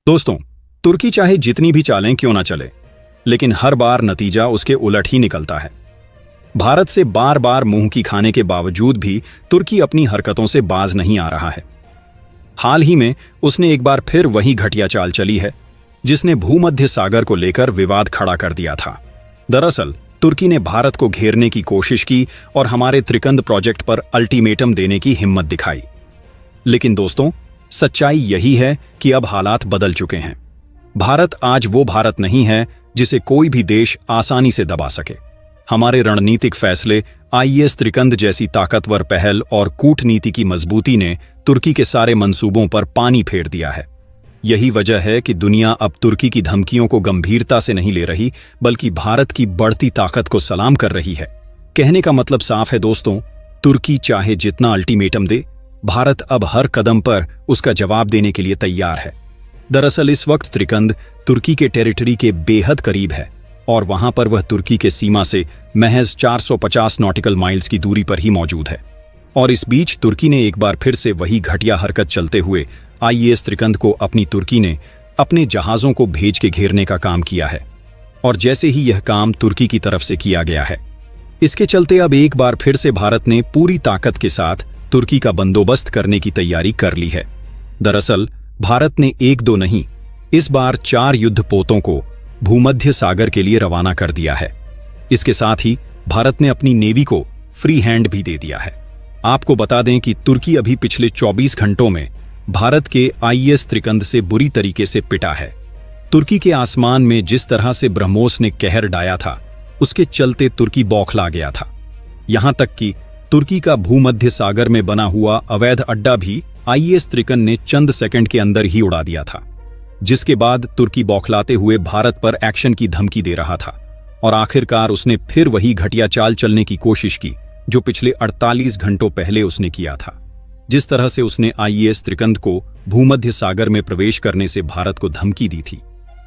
दोस्तों, तुर्की चाहे जितनी भी चालें क्यों ना चले, लेकिन हर बार नतीजा उसके उलट ही निकलता है। भारत से बार बार मुंह की खाने के बावजूद भी तुर्की अपनी हरकतों से बाज नहीं आ रहा है। हाल ही में उसने एक बार फिर वही घटिया चाल चली है जिसने भूमध्य सागर को लेकर विवाद खड़ा कर दिया था। दरअसल तुर्की ने भारत को घेरने की कोशिश की और हमारे त्रिकंद प्रोजेक्ट पर अल्टीमेटम देने की हिम्मत दिखाई। लेकिन दोस्तों, सच्चाई यही है कि अब हालात बदल चुके हैं। भारत आज वो भारत नहीं है जिसे कोई भी देश आसानी से दबा सके। हमारे रणनीतिक फैसले, आईएस त्रिकंद जैसी ताकतवर पहल और कूटनीति की मजबूती ने तुर्की के सारे मंसूबों पर पानी फेर दिया है। यही वजह है कि दुनिया अब तुर्की की धमकियों को गंभीरता से नहीं ले रही, बल्कि भारत की बढ़ती ताकत को सलाम कर रही है। कहने का मतलब साफ है दोस्तों, तुर्की चाहे जितना अल्टीमेटम दे, भारत अब हर कदम पर उसका जवाब देने के लिए तैयार है। दरअसल इस वक्त त्रिकंद तुर्की के टेरिटरी के बेहद करीब है और वहां पर वह तुर्की के सीमा से महज 450 नॉटिकल माइल्स की दूरी पर ही मौजूद है। और इस बीच तुर्की ने एक बार फिर से वही घटिया हरकत चलते हुए आईएस त्रिकंद को अपनी तुर्की ने अपने जहाजों को भेज के घेरने का काम किया है। और जैसे ही यह काम तुर्की की तरफ से किया गया है, इसके चलते अब एक बार फिर से भारत ने पूरी ताकत के साथ तुर्की का बंदोबस्त करने की तैयारी कर ली है। दरअसल भारत ने एक दो नहीं, इस बार 4 युद्धपोतों को भूमध्य सागर के लिए रवाना कर दिया है। इसके साथ ही भारत ने अपनी नेवी को फ्री हैंड भी दे दिया है। आपको बता दें कि तुर्की अभी पिछले 24 घंटों में भारत के आईएस त्रिकंद से बुरी तरीके से पिटा है। तुर्की के आसमान में जिस तरह से ब्रह्मोस ने कहर डाया था, उसके चलते तुर्की बौखला गया था। यहां तक कि तुर्की का भूमध्य सागर में बना हुआ अवैध अड्डा भी आईएस त्रिकंद ने चंद सेकंड के अंदर ही उड़ा दिया था, जिसके बाद तुर्की बौखलाते हुए भारत पर एक्शन की धमकी दे रहा था। और आखिरकार उसने फिर वही घटिया चाल चलने की कोशिश की जो पिछले 48 घंटों पहले उसने किया था। जिस तरह से उसने आईएस त्रिकंद को भूमध्य सागर में प्रवेश करने से भारत को धमकी दी थी,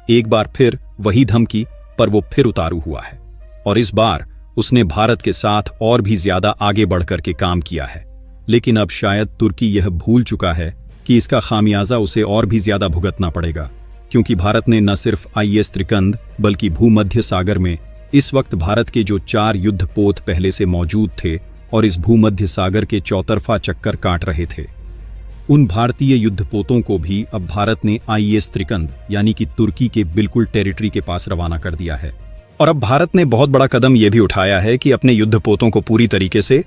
एक बार फिर वही धमकी पर वो फिर उतारू हुआ है। और इस बार उसने भारत के साथ और भी ज्यादा आगे बढ़कर के काम किया है। लेकिन अब शायद तुर्की यह भूल चुका है कि इसका खामियाजा उसे और भी ज्यादा भुगतना पड़ेगा, क्योंकि भारत ने न सिर्फ आईएस त्रिकंद बल्कि भूमध्य सागर में इस वक्त भारत के जो 4 युद्धपोत पहले से मौजूद थे और इस भूमध्य सागर के चौतरफा चक्कर काट रहे थे, उन भारतीय युद्धपोतों को भी अब भारत ने आईएस त्रिकंद यानी कि तुर्की के बिल्कुल टेरिटरी के पास रवाना कर दिया है। और अब भारत ने बहुत बड़ा कदम यह भी उठाया है कि अपने युद्धपोतों को पूरी तरीके से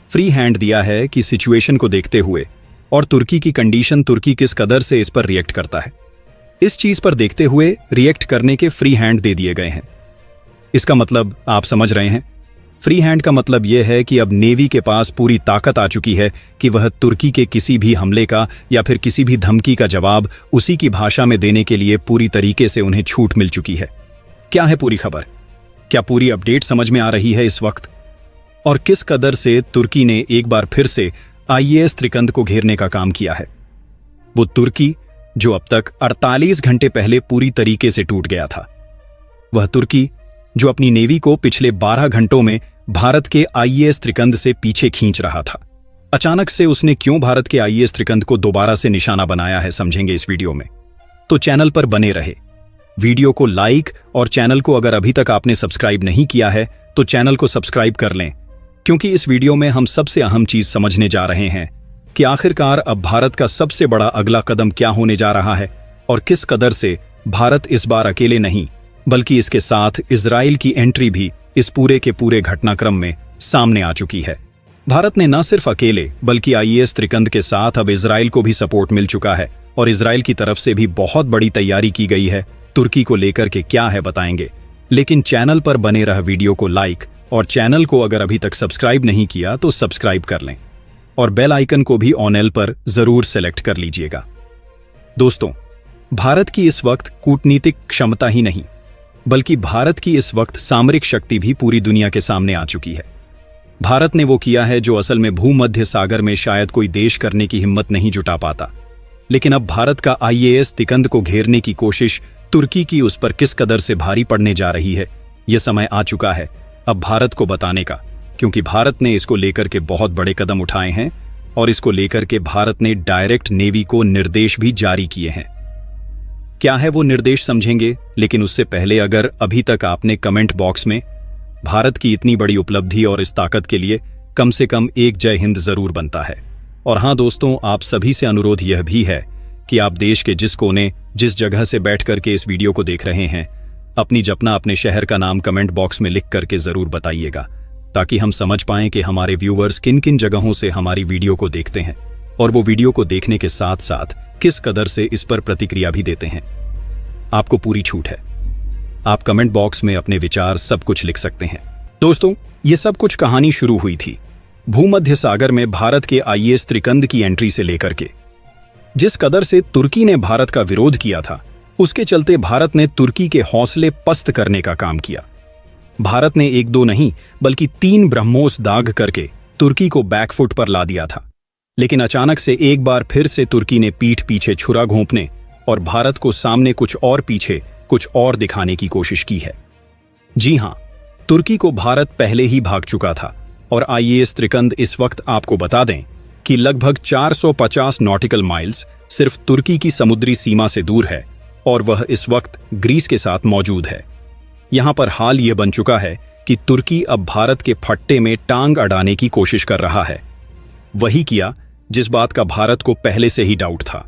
फ्री हैंड दिया है कि सिचुएशन को देखते हुए और तुर्की की कंडीशन, तुर्की किस कदर से इस पर रिएक्ट करता है, इस चीज पर देखते हुए रिएक्ट करने के फ्री हैंड दे दिए गए हैं। इसका मतलब आप समझ रहे हैं। फ्री हैंड का मतलब यह है कि अब नेवी के पास पूरी ताकत आ चुकी है कि वह तुर्की के किसी भी हमले का या फिर किसी भी धमकी का जवाब उसी की भाषा में देने के लिए पूरी तरीके से उन्हें छूट मिल चुकी है। क्या है पूरी खबर? क्या पूरी अपडेट समझ में आ रही है इस वक्त? और किस कदर से तुर्की ने एक बार फिर से आईएस त्रिकंद को घेरने का काम किया है? वो तुर्की जो अब तक 48 घंटे पहले पूरी तरीके से टूट गया था, वह तुर्की जो अपनी नेवी को पिछले 12 घंटों में भारत के आईएस त्रिकंद से पीछे खींच रहा था। अचानक से उसने क्यों भारत के आईएस त्रिकंद को दोबारा से निशाना बनाया है, समझेंगे इस वीडियो में। तो चैनल पर बने रहे, वीडियो को लाइक और चैनल को अगर अभी तक आपने सब्सक्राइब नहीं किया है तो चैनल को सब्सक्राइब कर लें, क्योंकि इस वीडियो में हम सबसे अहम चीज समझने जा रहे हैं कि आखिरकार अब भारत का सबसे बड़ा अगला कदम क्या होने जा रहा है और किस कदर से भारत इस बार अकेले नहीं बल्कि इसके साथ इजराइल की एंट्री भी इस पूरे के पूरे घटनाक्रम में सामने आ चुकी है। भारत ने न सिर्फ अकेले बल्कि आईएस त्रिकंद के साथ अब इजराइल को भी सपोर्ट मिल चुका है और इजराइल की तरफ से भी बहुत बड़ी तैयारी की गई है। तुर्की को लेकर के क्या है बताएंगे, लेकिन चैनल पर बने रह, वीडियो को लाइक और चैनल को अगर अभी तक सब्सक्राइब नहीं किया तो सब्सक्राइब कर लें और बेल आइकन को भी ऑन एल पर जरूर सेलेक्ट कर लीजिएगा। दोस्तों, भारत की इस वक्त कूटनीतिक क्षमता ही नहीं बल्कि भारत की इस वक्त सामरिक शक्ति भी पूरी दुनिया के सामने आ चुकी है। भारत ने वो किया है जो असल में भूमध्य सागर में शायद कोई देश करने की हिम्मत नहीं जुटा पाता। लेकिन अब भारत का आईएस त्रिकंद को घेरने की कोशिश तुर्की की उस पर किस कदर से भारी पड़ने जा रही है, यह समय आ चुका है अब भारत को बताने का, क्योंकि भारत ने इसको लेकर के बहुत बड़े कदम उठाए हैं और इसको लेकर के भारत ने डायरेक्ट नेवी को निर्देश भी जारी किए हैं क्या है वो निर्देश समझेंगे, लेकिन उससे पहले अगर अभी तक आपने कमेंट बॉक्स में भारत की इतनी बड़ी उपलब्धि और इस ताकत के लिए कम से कम एक जय हिंद जरूर बनता है। और हाँ दोस्तों, आप सभी से अनुरोध यह भी है कि आप देश के जिस कोने, जिस जगह से बैठ करके इस वीडियो को देख रहे हैं, अपनी जपना, अपने शहर का नाम कमेंट बॉक्स में लिख करके जरूर बताइएगा, ताकि हम समझ पाएं कि हमारे व्यूअर्स किन किन जगहों से हमारी वीडियो को देखते हैं और वो वीडियो को देखने के साथ साथ किस कदर से इस पर प्रतिक्रिया भी देते हैं। आपको पूरी छूट है, आप कमेंट बॉक्स में अपने विचार सब कुछ लिख सकते हैं। दोस्तों, ये सब कुछ कहानी शुरू हुई थी भूमध्य सागर में भारत के आईएएस त्रिकंद की एंट्री से लेकर के। जिस कदर से तुर्की ने भारत का विरोध किया था, उसके चलते भारत ने तुर्की के हौसले पस्त करने का काम किया। भारत ने 1-2 नहीं बल्कि 3 ब्रह्मोस दाग करके तुर्की को बैकफुट पर ला दिया था। लेकिन अचानक से एक बार फिर से तुर्की ने पीठ पीछे छुरा घोंपने और भारत को सामने कुछ और पीछे कुछ और दिखाने की कोशिश की है। जी हां, तुर्की को भारत पहले ही भाग चुका था और आईएएस त्रिकंद इस वक्त आपको बता दें कि लगभग 450 नॉटिकल माइल्स सिर्फ तुर्की की समुद्री सीमा से दूर है और वह इस वक्त ग्रीस के साथ मौजूद है। यहां पर हाल यह बन चुका है कि तुर्की अब भारत के फट्टे में टांग अड़ाने की कोशिश कर रहा है। वही किया जिस बात का भारत को पहले से ही डाउट था।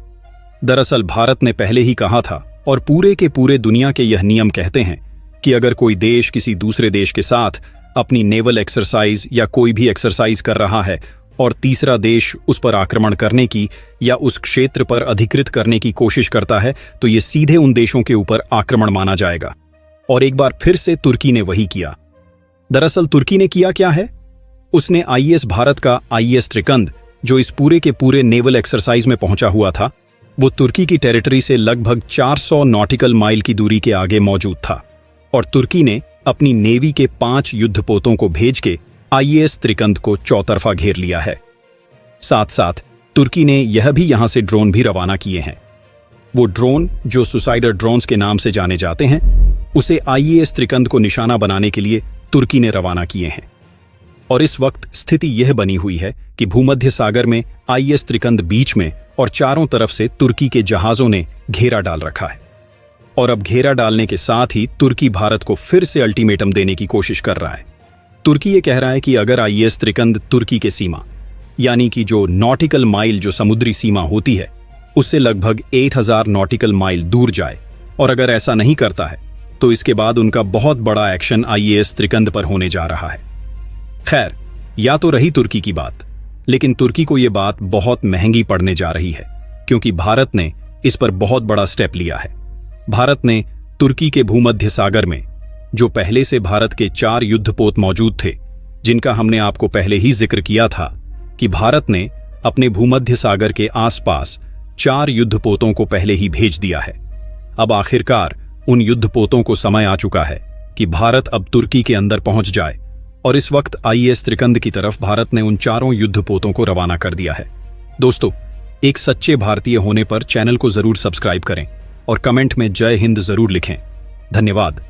दरअसल भारत ने पहले ही कहा था, और पूरे के पूरे दुनिया के यह नियम कहते हैं कि अगर कोई देश किसी दूसरे देश के साथ अपनी नेवल एक्सरसाइज या कोई भी एक्सरसाइज कर रहा है और तीसरा देश उस पर आक्रमण करने की या उस क्षेत्र पर अधिकृत करने की कोशिश करता है, तो ये सीधे उन देशों के ऊपर आक्रमण माना जाएगा। और एक बार फिर से तुर्की ने वही किया। दरअसल तुर्की ने किया क्या है, उसने आईएएस भारत का आईएएस त्रिकंद, जो इस पूरे के पूरे नेवल एक्सरसाइज में पहुंचा हुआ था, वो तुर्की की टेरिटरी से लगभग 400 नॉटिकल माइल की दूरी के आगे मौजूद था। और तुर्की ने अपनी नेवी के 5 युद्धपोतों को भेज के आईएएस त्रिकंद को चौतरफा घेर लिया है। साथ साथ तुर्की ने यह भी यहां से ड्रोन भी रवाना किए हैं। वो ड्रोन जो सुसाइडर ड्रोन्स के नाम से जाने जाते हैं, उसे आईएएस त्रिकंद को निशाना बनाने के लिए तुर्की ने रवाना किए हैं। और इस वक्त स्थिति यह बनी हुई है कि भूमध्य सागर में आईएएस त्रिकंद बीच में और चारों तरफ से तुर्की के जहाजों ने घेरा डाल रखा है। और अब घेरा डालने के साथ ही तुर्की भारत को फिर से अल्टीमेटम देने की कोशिश कर रहा है। तुर्की ये कह रहा है कि अगर आईएएस त्रिकंद तुर्की के सीमा, यानी कि जो नॉटिकल माइल जो समुद्री सीमा होती है, उससे लगभग 8000 नॉटिकल माइल दूर जाए, और अगर ऐसा नहीं करता है तो इसके बाद उनका बहुत बड़ा एक्शन आईएएस त्रिकंद पर होने जा रहा है। खैर, या तो रही तुर्की की बात, लेकिन तुर्की को यह बात बहुत महंगी पड़ने जा रही है, क्योंकि भारत ने इस पर बहुत बड़ा स्टेप लिया है। भारत ने तुर्की के भूमध्य सागर में, जो पहले से भारत के 4 युद्धपोत मौजूद थे, जिनका हमने आपको पहले ही जिक्र किया था कि भारत ने अपने भूमध्य सागर के आसपास 4 युद्धपोतों को पहले ही भेज दिया है। अब आखिरकार उन युद्धपोतों को समय आ चुका है कि भारत अब तुर्की के अंदर पहुंच जाए, और इस वक्त आईएएस त्रिकंद की तरफ भारत ने उन 4 युद्धपोतों को रवाना कर दिया है। दोस्तों, एक सच्चे भारतीय होने पर चैनल को जरूर सब्सक्राइब करें और कमेंट में जय हिंद जरूर लिखें। धन्यवाद।